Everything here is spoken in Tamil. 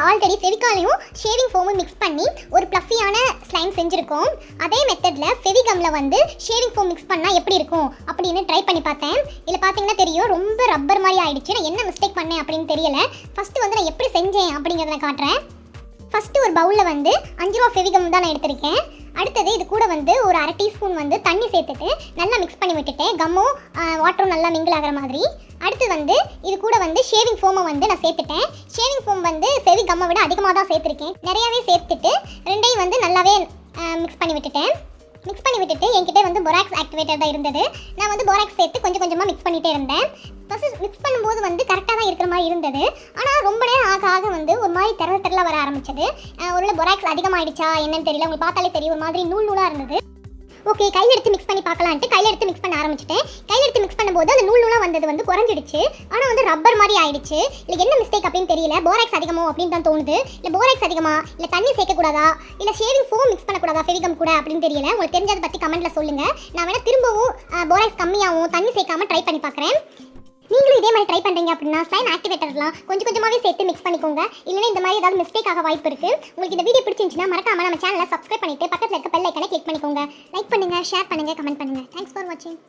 ஆல்ரெடி ஃபெவிகாலையும் ஷேவிங் ஃபோமும் மிக்ஸ் பண்ணி ஒரு ப்ளஃபியான ஸ்லைம் செஞ்சுருக்கோம். அதே மெத்தடில் ஃபெவிகம்மில் வந்து ஷேவிங் ஃபோம் மிக்ஸ் பண்ணால் எப்படி இருக்கும் அப்படின்னு ட்ரை பண்ணி பார்த்தேன். இதில் பார்த்தீங்கன்னா தெரியும், ரொம்ப ரப்பர் மாதிரி ஆயிடுச்சு. நான் என்ன மிஸ்டேக் பண்ணேன் அப்படின்னு தெரியல. ஃபஸ்ட்டு வந்து நான் எப்படி செஞ்சேன் அப்படிங்கிறத காட்டுறேன். ஃபஸ்ட்டு ஒரு பவுலில் வந்து 5 ரூபா ஃபெவிகம் தான் நான் எடுத்திருக்கேன். அடுத்தது இது கூட வந்து ஒரு 1/2 டீஸ்பூன் வந்து தண்ணி சேர்த்துட்டு நல்லா மிக்ஸ் பண்ணி விட்டுட்டேன். கம்மும் வாட்டரும் நல்லா மிங்கிள் ஆகிற மாதிரி. அடுத்து வந்து இது கூட வந்து ஷேவிங் ஃபோமை வந்து நான் சேர்த்துட்டேன். ஷேவிங் ஃபோம் வந்து ஃபெவிகம்மை விட அதிகமாக தான் சேர்த்துருக்கேன். நிறையாவே சேர்த்துட்டு ரெண்டையும் வந்து நல்லாவே மிக்ஸ் பண்ணி விட்டுட்டேன். மிக்ஸ் பண்ணி விட்டுட்டு என்கிட்ட வந்து பொராக்ஸ் ஆக்டிவேட்டர் தான் இருந்தது. நான் வந்து பொராக்ஸ் சேர்த்து கொஞ்சம் கொஞ்சமாக மிக்ஸ் பண்ணிகிட்டே இருந்தேன். ஃபஸ்ட்டு மிக்ஸ் பண்ணும்போது வந்து கரெக்டாக தான் இருக்கிற மாதிரி இருந்தது. ஆனால் ரொம்ப நேரம் ஆக ஆக வந்து ஒரு மாதிரி திரள வர ஆரம்பிச்சது. ஒருவேளை பொராக்ஸ் அதிகமாகிடுச்சா என்னன்னு தெரியல. உங்களுக்கு பார்த்தாலே தெரியும், ஒரு மாதிரி நூலாக இருந்தது. ஓகே, கையில் எடுத்து மிக்ஸ் பண்ணி பார்க்கலான்ட்டு கையில் எடுத்து மிக்ஸ் பண்ண ஆரம்பிச்சிட்டேன். கையில் எடுத்து மிக்ஸ் பண்ணும்போது அந்த நூலாக வந்தது வந்து குறைஞ்சிடுச்சு. ஆனால் வந்து ரப்பர் மாதிரி ஆயிடுச்சு. இல்லை என்ன மிஸ்டேக் அப்படின்னு தெரியல. போராக்ஸ் அதிகமோ அப்படின்னு தான் தோணுது. இல்லை போராக்ஸ் அதிகமா, இல்லை தண்ணி சேர்க்கக்கூடாதா, இல்லை ஷேவிங் ஃபோம் மிக்ஸ் பண்ணக்கூடாதா ஃபெவிகம் கூட அப்படின்னு தெரியல. உங்களுக்கு தெரிஞ்சதை பற்றி கமெண்ட்டில் சொல்லுங்கள். நான் வேணால் திரும்பவும் போராக்ஸ் கம்மியாகவும் தண்ணி சேர்க்காமல் ட்ரை பண்ணி பார்க்குறேன். நீங்களும் இதே மாதிரி ட்ரை பண்ணுறீங்க அப்படின்னா ஸ்லைம் ஆக்டிவேட்டர்லாம் கொஞ்சம் கொஞ்சமாகவே சேர்த்து மிக்ஸ் பண்ணிக்கோங்க. இல்லைன்னா இந்த மாதிரி ஏதாவது மிஸ்டேக் ஆக வாய்ப்பு இருக்குது. உங்களுக்கு இந்த வீடியோ பிடிச்சிருந்துச்சுன்னா மறக்காம நம்ம சேனலை சப்ஸ்கிரைப் பண்ணிட்டு பக்கத்தில் இருக்க பெல் ஐக்கனை கிளிக் பண்ணிக்கோங்க. லைக் பண்ணுங்கள், ஷேர் பண்ணுங்கள், கமெண்ட் பண்ணுங்கள். தேங்க்ஸ் ஃபார் வாட்சிங்.